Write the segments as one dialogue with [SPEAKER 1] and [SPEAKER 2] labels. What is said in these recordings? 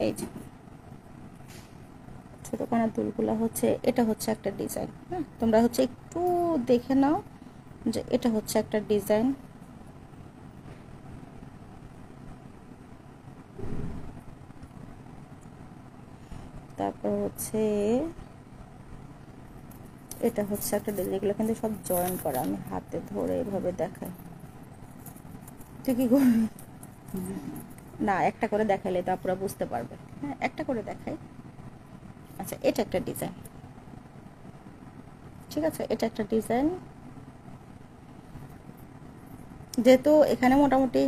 [SPEAKER 1] এই যে ছোটো কানের দুলগুলো হচ্ছে, এটা হচ্ছে একটা ডিজাইন। হ্যাঁ, তোমরা হচ্ছে একটু দেখে নাও যে এটা হচ্ছে একটা ডিজাইন। তারপর হচ্ছে এটা হচ্ছে একটা ডিজাইন। এগুলো কিন্তু সব জয়েন করা, আমি হাতে ধরে এভাবে দেখাই। তুই কি করবি? না, একটা করে দেখাইলে তারপরে বুঝতে পারবে। হ্যাঁ, একটা করে দেখাই। আচ্ছা, এটা একটা ডিজাইন, ঠিক আছে, এটা একটা ডিজাইন। যেহেতু এখানে মোটামুটি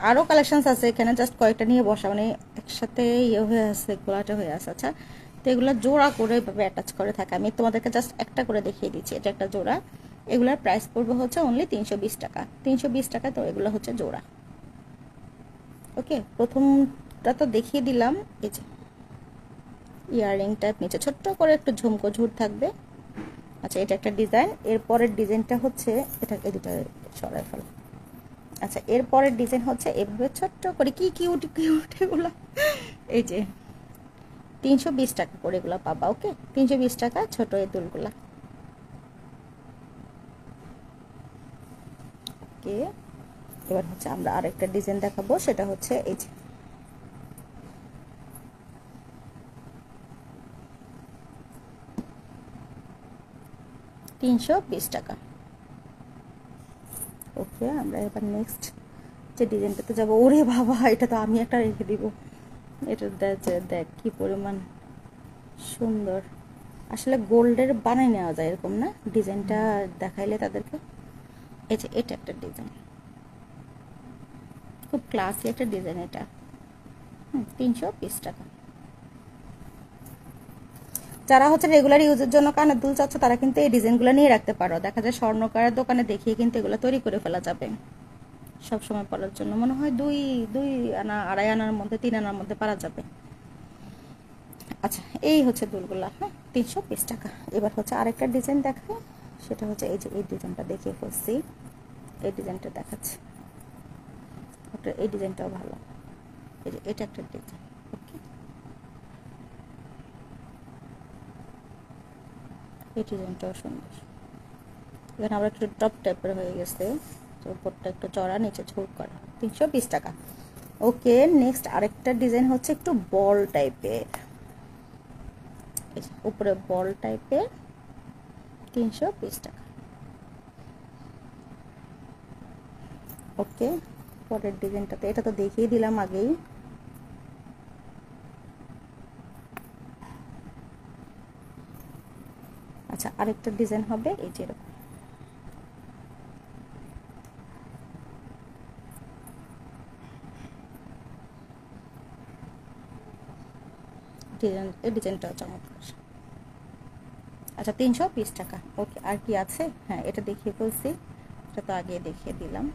[SPEAKER 1] আরও কালেকশানস আছে, এখানে জাস্ট কয়েকটা নিয়ে বসা, মানে একসাথে ইয়ে হয়ে আছে, গোলাটা হয়ে আছে। আচ্ছা, তো এগুলো জোড়া করে এভাবে অ্যাটাচ করে থাকে। আমি তোমাদেরকে জাস্ট একটা করে দেখিয়ে দিচ্ছি। এটা একটা জোড়া। এগুলোর প্রাইস পড়বে হচ্ছে অনলি 320 টাকা। 320 টাকা। তো এগুলো হচ্ছে জোড়া। ওকে, প্রথমটা তো দেখিয়ে দিলাম। এই যে ইয়াররিং টাইপ, নিচে ছোট্ট করে একটু ঝুমকো ঝুর থাকবে। আচ্ছা, এটা একটা ডিজাইন। এরপরের ডিজাইনটা হচ্ছে এটা, এদিকটা সরাই ফেল। আচ্ছা, এরপরের ডিজাইন হচ্ছে এভাবে ছোট্ট করে, কি কিউট কিউট এগুলো। এই যে 320 টাকা করে এগুলো পাবা। ওকে, 320 টাকা ছোট এই দুলগুলা। ওকে, এবার হচ্ছে আমরা আরেকটা ডিজাইন দেখাবো, সেটা হচ্ছে এই যে 320 টাকা। ওকে, আমরা এবার নেক্সট যে ডিজাইনটাতে যাবো। ওরে বাবা, এটা তো আমি একটা রেখে দিব। এটা দেখ কি পরিমাণ সুন্দর। আসলে গোল্ডের বানাই নেওয়া যায় এরকম না, ডিজাইনটা দেখাইলে তাদেরকে। এই যে এটা একটা ডিজাইন, খুব ক্লাসি একটা ডিজাইন এটা। 320 টাকা। যারা হচ্ছে রেগুলার ইউজের জন্য কানের দুল চাচ্ছ, তারা কিন্তু এই ডিজাইনগুলো নিয়ে রাখতে পারো। দেখা যায় স্বর্ণকারের দোকানে দেখিয়ে কিন্তু এগুলো তৈরি করে ফেলা যাবে সব সময় পরার জন্য। মনে হয় দুই দুই আনা, আড়াই আনার মধ্যে, 3 আনার মধ্যে পারা যাবে। আচ্ছা, এই হচ্ছে দুলগুলা। হ্যাঁ, 320 টাকা। এবার হচ্ছে আরেকটা ডিজাইন দেখাই, সেটা হচ্ছে এই যে এই ডিজাইনটা দেখিয়ে ফেলছি। এই ডিজাইনটা দেখাচ্ছি, এই ডিজাইনটাও ভালো। এই যে এটা একটা ডিজাইন। ওকে, এই ডিজাইনটাও সুন্দর। এখানে আবার একটু টপ টাইপের হয়ে গেছে, তো উপরটা একটু চড়া, নিচে ঝুল করা। 320 টাকা। ওকে, নেক্সট আরেকটা ডিজাইন হচ্ছে একটু বল টাইপের, উপরে বল টাইপের, 320 টাকা। ওকে, পরের ডিজাইনটাতে, এটা তো দেখিয়ে দিলাম আগেই। আচ্ছা, আরেকটা ডিজাইন হবে এই যে এরকম। ডিজাইন, এই ডিজাইনটাও চমৎকার। আচ্ছা, 320 টাকা। ওকে, আর কি আছে? হ্যাঁ, এটা দেখিয়ে ফেলছি, এটা তো আগে দেখিয়ে দিলাম।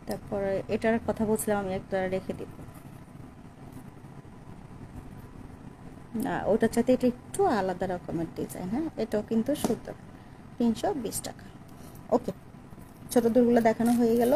[SPEAKER 1] তারপরে এটার কথা বলছিলাম, আমি একটা রেখে দিব না, ওটার সাথে এটা একটু আলাদা রকমের ডিজাইন। হ্যাঁ, এটাও কিন্তু সুন্দর। 320 টাকা। ওকে, ছোট দুলগুলো দেখানো হয়ে গেল।